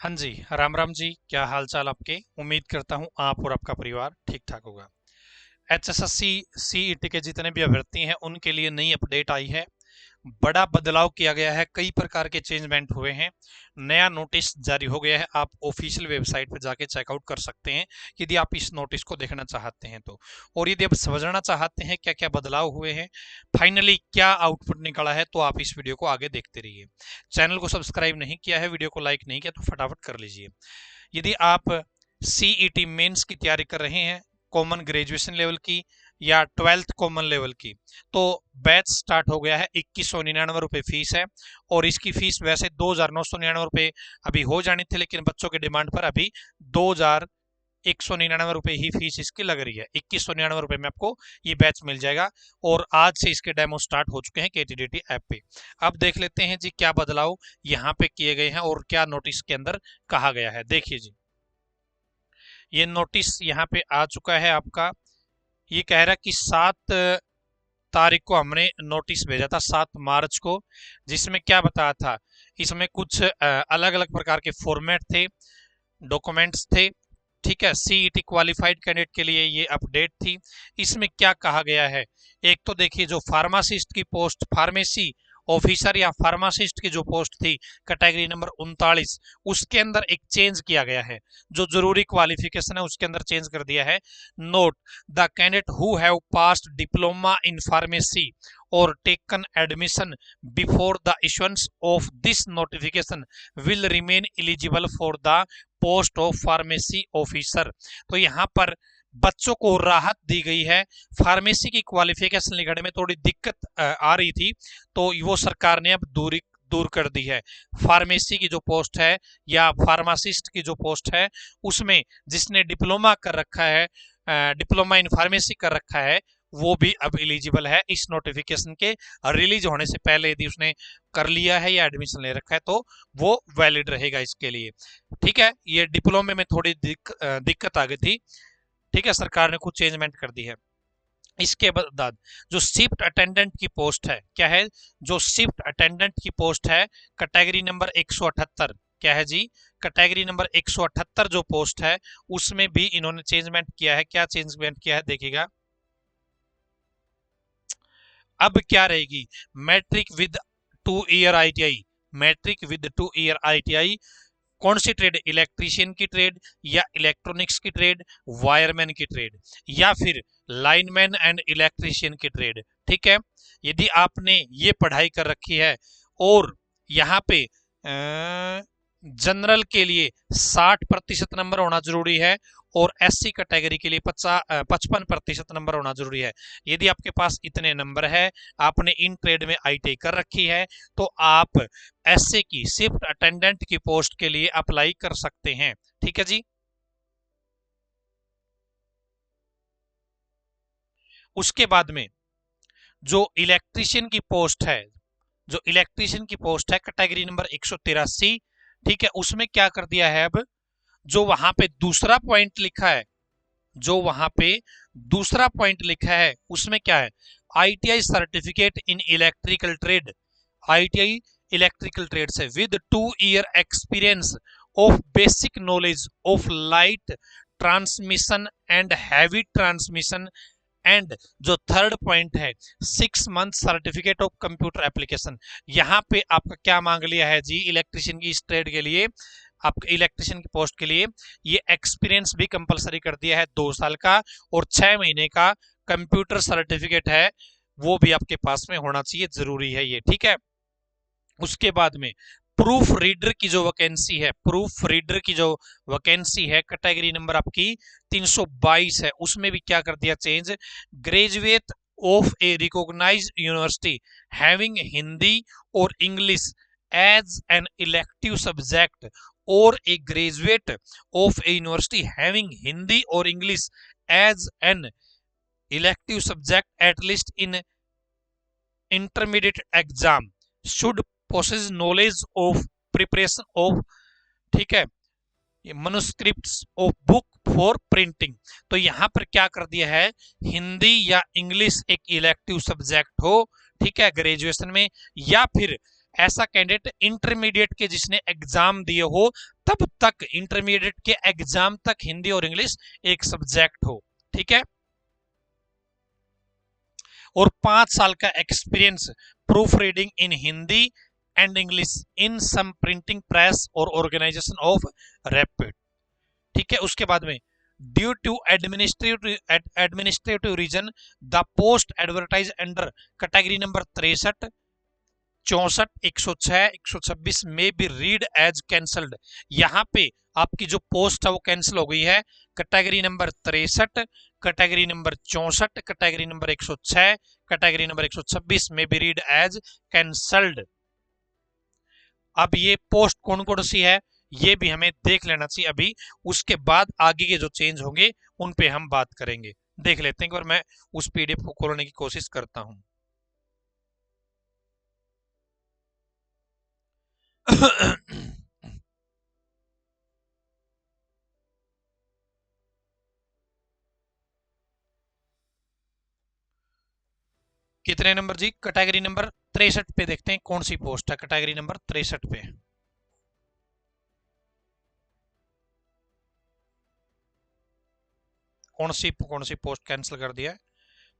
हाँ जी, राम राम जी। क्या हाल चाल आपके? उम्मीद करता हूँ आप और आपका परिवार ठीक ठाक होगा। एचएसएससी सीईटी के जितने भी अभ्यर्थी हैं उनके लिए नई अपडेट आई है। बड़ा बदलाव किया गया है, कई प्रकार के चेंजमेंट हुए हैं। नया नोटिस जारी हो गया है, आप ऑफिशियल वेबसाइट पर जाके चेकआउट कर सकते हैं यदि आप इस नोटिस को देखना चाहते हैं तो। और यदि आप समझना चाहते हैं क्या क्या बदलाव हुए हैं, फाइनली क्या आउटपुट निकला है, तो आप इस वीडियो को आगे देखते रहिए। चैनल को सब्सक्राइब नहीं किया है, वीडियो को लाइक नहीं किया तो फटाफट कर लीजिए। यदि आप सीईटी मेंस की तैयारी कर रहे हैं, कॉमन ग्रेजुएशन लेवल की या 12th कॉमन लेवल की, तो बैच स्टार्ट हो गया है। 2199 रुपये फीस है। और इसकी फीस वैसे 2999 रुपये अभी हो जानी थी, लेकिन बच्चों की डिमांड पर अभी 2199 रुपये ही फीस इसकी लग रही है। 2199 रुपये में आपको ये बैच मिल जाएगा। और आज से इसके डेमो स्टार्ट हो चुके हैं केटीडीटी ऐप पे। अब देख लेते हैं जी क्या बदलाव यहाँ पे किए गए हैं और क्या नोटिस के अंदर कहा गया है। देखिए जी, ये नोटिस यहाँ पे आ चुका है आपका। ये कह रहा है कि 7 तारीख को हमने नोटिस भेजा था, 7 मार्च को, जिसमें क्या बताया था। इसमें कुछ अलग अलग प्रकार के फॉर्मेट थे, डॉक्यूमेंट्स थे। ठीक है, सीईटी क्वालिफाइड कैंडिडेट के लिए ये अपडेट थी। इसमें क्या कहा गया है, एक तो देखिए, जो फार्मासिस्ट की पोस्ट, फार्मेसी ऑफिसर या फार्मासिस्ट की जो पोस्ट थी कैटेगरी नंबर 39, उसके अंदर एक चेंज किया गया है। जो जरूरी क्वालिफिकेशन है उसके अंदर चेंज कर दिया है। Note, the candidate who have passed diploma in pharmacy or taken admission before the issuance of this notification will remain eligible for the post of pharmacy officer। तो यहाँ पर बच्चों को राहत दी गई है। फार्मेसी की क्वालिफिकेशन निकालने में थोड़ी दिक्कत आ रही थी, तो वो सरकार ने अब दूर कर दी है। फार्मेसी की जो पोस्ट है या फार्मासिस्ट की जो पोस्ट है, उसमें जिसने डिप्लोमा कर रखा है, डिप्लोमा इन फार्मेसी कर रखा है, वो भी अब एलिजिबल है। इस नोटिफिकेशन के रिलीज होने से पहले यदि उसने कर लिया है या एडमिशन ले रखा है तो वो वैलिड रहेगा इसके लिए। ठीक है, ये डिप्लोमे में थोड़ी दिक्कत आ गई थी। ठीक है, सरकार ने कुछ चेंजमेंट कर दी है। इसके बाद जो शिफ्ट अटेंडेंट की पोस्ट है, क्या है, जो शिफ्ट अटेंडेंट की पोस्ट है कैटेगरी नंबर 178, क्या है जी, कैटेगरी नंबर 178 जो पोस्ट है, उसमें भी इन्होंने चेंजमेंट किया है। क्या चेंजमेंट किया है देखिएगा। अब क्या रहेगी, matric with 2 year ITI, matric with 2 year ITI. कौन सी ट्रेड, इलेक्ट्रीशियन की ट्रेड या इलेक्ट्रॉनिक्स की ट्रेड, वायरमैन की ट्रेड, या फिर लाइनमैन एंड इलेक्ट्रीशियन की ट्रेड। ठीक है, यदि आपने ये पढ़ाई कर रखी है और यहाँ पे जनरल के लिए 60% नंबर होना जरूरी है और एससी कैटेगरी के लिए 55% नंबर होना जरूरी है। यदि आपके पास इतने नंबर है, आपने इन ट्रेड में आईटीआई कर रखी है, तो आप एससी की शिफ्ट अटेंडेंट की पोस्ट के लिए अप्लाई कर सकते हैं। ठीक है जी। उसके बाद में जो इलेक्ट्रीशियन की पोस्ट है, जो इलेक्ट्रीशियन की पोस्ट है कैटेगरी नंबर 183, ठीक है, उसमें क्या कर दिया है अब, जो वहां पे दूसरा पॉइंट लिखा है, जो वहां पे दूसरा पॉइंट लिखा है उसमें क्या है, ITI certificate in electrical trade, ITI electrical trade से with 2 year experience of basic knowledge of light transmission and heavy transmission. And जो थर्ड पॉइंट है, 6 month certificate of computer application. यहाँ पे आपका क्या मांग लिया है जी, इलेक्ट्रिशियन की इस ट्रेड के लिए, आपके इलेक्ट्रिशियन की पोस्ट के लिए ये एक्सपीरियंस भी कंपलसरी कर दिया है 2 साल का, और 6 महीने का कंप्यूटर सर्टिफिकेट है वो भी आपके पास में होना चाहिए, जरूरी है ये। ठीक है, उसके बाद में प्रूफ रीडर की जो वैकेंसी है, प्रूफ रीडर की जो वैकेंसी है कैटेगरी नंबर आपकी 322 है, उसमें भी क्या कर दिया change, graduate of a recognised university having Hindi और English as an elective subject और a graduate of a university having Hindi और English as an elective subject at least in intermediate exam should possess knowledge of preparation of, ठीक है, manuscripts of book for printing. तो यहां पर क्या कर दिया है, हिंदी या इंग्लिश एक इलेक्टिव सब्जेक्ट हो, ठीक है, ग्रेजुएशन में, या फिर ऐसा कैंडिडेट इंटरमीडिएट के जिसने एग्जाम दिए हो तब तक, इंटरमीडिएट के एग्जाम तक हिंदी और इंग्लिश एक सब्जेक्ट हो, ठीक है। और 5 साल का experience proof reading in Hindi and English in some printing press और ऑर्गेनाइजेशन ऑफ रैपिड, ठीक है। उसके बाद में due to administrative reason the post advertise under category number 63, 64, 106, 126 में बी रीड एज कैंसल्ड। यहाँ पे आपकी जो पोस्ट है वो कैंसिल हो गई है। Category number 63, category number 64, category number 106, category number 126 में बी रीड एज कैंसल्ड। अब ये पोस्ट कौन कौन सी है ये भी हमें देख लेना चाहिए अभी, उसके बाद आगे के जो चेंज होंगे उन पे हम बात करेंगे। देख लेते हैं, एक बार मैं उस पीडीएफ को खोलने की कोशिश करता हूं। कितने नंबर जी? कैटेगरी नंबर 63 पे देखते हैं कौन सी पोस्ट है। कैटेगरी नंबर 63 पे कौन सी पोस्ट कैंसिल कर दिया है?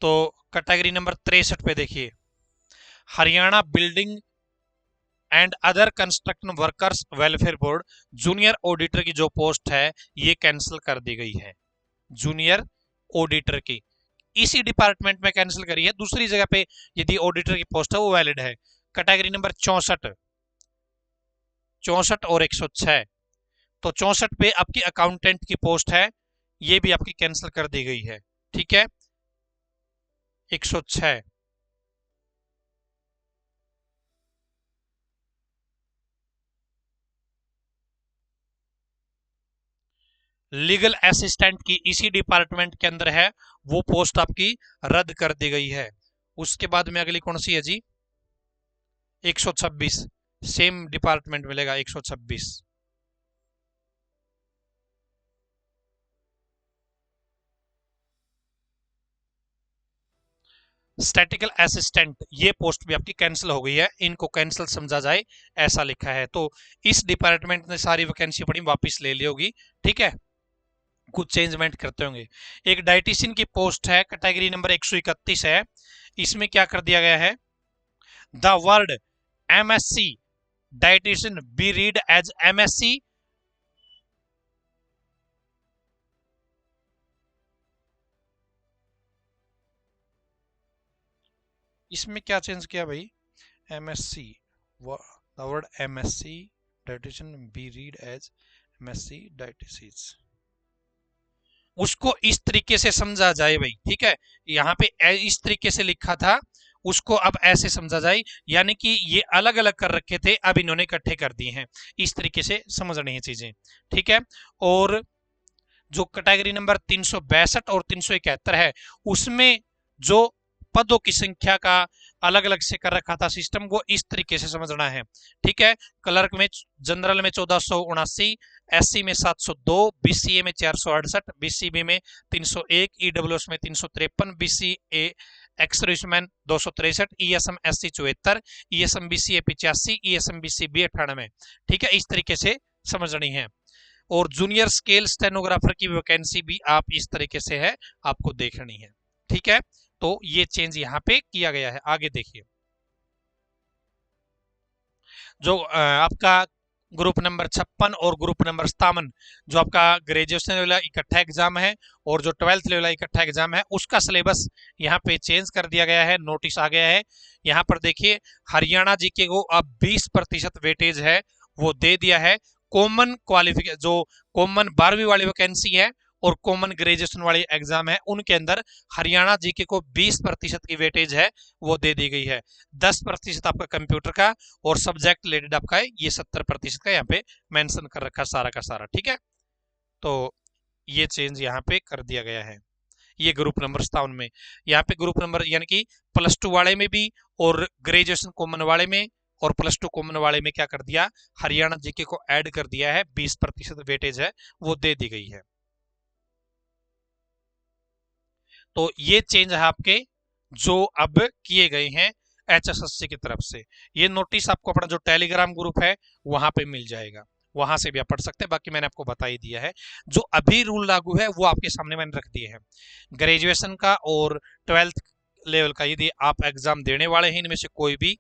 तो कैटेगरी नंबर 63 पे देखिए, Haryana building and other construction workers welfare board junior auditor की जो पोस्ट है ये कैंसिल कर दी गई है। जूनियर ऑडिटर की इसी डिपार्टमेंट में कैंसिल करी है, दूसरी जगह पे यदि ऑडिटर की पोस्ट है वो वैलिड है। कैटेगरी नंबर 64, 64 और 106, तो 64 पे आपकी अकाउंटेंट की पोस्ट है, ये भी आपकी कैंसिल कर दी गई है, ठीक है। 106 लीगल असिस्टेंट की इसी डिपार्टमेंट के अंदर है, वो पोस्ट आपकी रद्द कर दी गई है। उसके बाद में अगली कौन सी है जी? 126, सेम डिपार्टमेंट मिलेगा 126। स्टैटिकल असिस्टेंट ये पोस्ट भी आपकी कैंसिल हो गई है, इनको कैंसिल समझा जाए ऐसा लिखा है। तो इस डिपार्टमेंट ने सारी वैकेंसी पड़ी वापस ले ली होगी, ठीक है, कुछ चेंजमेंट करते होंगे। एक डाइटिशियन की पोस्ट है, कैटेगरी नंबर 131 है, इसमें क्या कर दिया गया है? The word MSc dietitian be read as MSc. इसमें क्या चेंज किया भाई? MSc, the word MSc dietitian be read as MSc dietitian, उसको इस तरीके से समझा जाए भाई, ठीक है। यहाँ पे इस तरीके से लिखा था, उसको अब ऐसे समझा जाए, यानी कि ये अलग अलग कर रखे थे, अब इन्होंने इकट्ठे कर दिए हैं, इस तरीके से समझनी है चीजें, ठीक है। और जो कैटेगरी नंबर 362 और 371 है उसमें जो पदों की संख्या का अलग अलग से कर रखा था सिस्टम को, इस तरीके से समझना है, ठीक है। क्लर्क में जनरल में 1479, एससी में 702, बीसीए में 468, बीसीबी में 301, ईडब्ल्यूएस में 353, BCA ex-serviceman 263, ESM SC 74, ESM BCA 85, ESM BCB 98, ठीक है, इस तरीके से समझनी है। और जूनियर स्केल स्टेनोग्राफर की वैकेंसी भी आप इस तरीके से है, आपको देखनी है, ठीक है। तो ये चेंज यहाँ पे किया गया है। आगे देखिए, जो आपका ग्रुप नंबर 56 और ग्रुप नंबर 57, जो आपका ग्रेजुएशन वाला इकट्ठा एग्जाम है और जो 12th वाला इकट्ठा एग्जाम है, उसका सिलेबस यहाँ पे चेंज कर दिया गया है, नोटिस आ गया है। यहाँ पर देखिए, हरियाणा जीके को अब 20% वेटेज है वो दे दिया है। कॉमन क्वालिफिकेशन, जो कॉमन 12वीं वाली वैकेंसी है और कॉमन ग्रेजुएशन वाली एग्जाम है, उनके अंदर हरियाणा जीके को 20% की वेटेज है वो दे दी गई है। 10% आपका कंप्यूटर का और सब्जेक्ट रिलेटेड आपका है, ये 70% का यहाँ पे मेंशन कर रखा सारा का सारा, ठीक है। तो ये चेंज यहाँ पे कर दिया गया है, ये ग्रुप नंबर 57 में। यहाँ पे ग्रुप नंबर यानी कि +2 वाले में भी और ग्रेजुएशन कॉमन वाले में और +2 कॉमन वाले में क्या कर दिया? हरियाणा जीके को ऐड कर दिया है, 20% वेटेज है वो दे दी गई है। तो ये चेंज है आपके जो अब किए गए हैं HSSC की तरफ से। ये नोटिस आपको अपना जो टेलीग्राम ग्रुप है वहां पे मिल जाएगा, वहां से भी आप पढ़ सकते हैं। बाकी मैंने आपको बता ही दिया है, जो अभी रूल लागू है वो आपके सामने मैंने रख दिए हैं। ग्रेजुएशन का और 12th लेवल का यदि आप एग्जाम देने वाले हैं इनमें से कोई भी,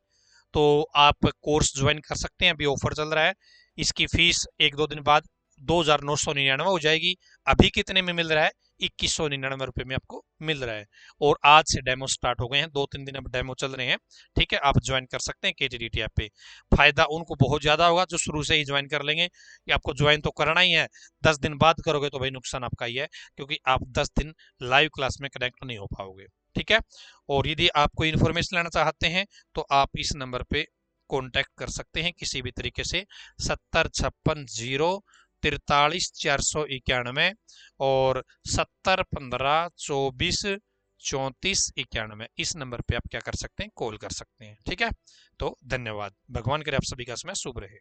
तो आप कोर्स ज्वाइन कर सकते हैं। अभी ऑफर चल रहा है, इसकी फीस 1-2 दिन बाद 2,999 हो जाएगी। अभी कितने में मिल रहा है? 2,199 रुपए में आपको मिल रहा है। और आज से डेमो स्टार्ट हो गए हैं, 2-3 दिन अब डेमो चल रहे हैं। ठीक है, आप ज्वाइन कर सकते हैं KTDT ऐप पे। फायदा उनको बहुत ज्यादा होगा जो शुरू से ही ज्वाइन कर लेंगे, कि आपको ज्वाइन तो करना ही है। 10 दिन बाद करोगे तो भाई नुकसान आपका ही है, क्योंकि आप 10 दिन लाइव क्लास में कनेक्ट नहीं हो पाओगे। ठीक है, और यदि आप कोई इन्फॉर्मेशन लेना चाहते हैं तो आप इस नंबर पे कांटेक्ट कर सकते हैं किसी भी तरीके से, 7056 043 491 और 7015243491। इस नंबर पे आप क्या कर सकते हैं, कॉल कर सकते हैं। ठीक है, तो धन्यवाद। भगवान करे आप सभी का समय शुभ रहे।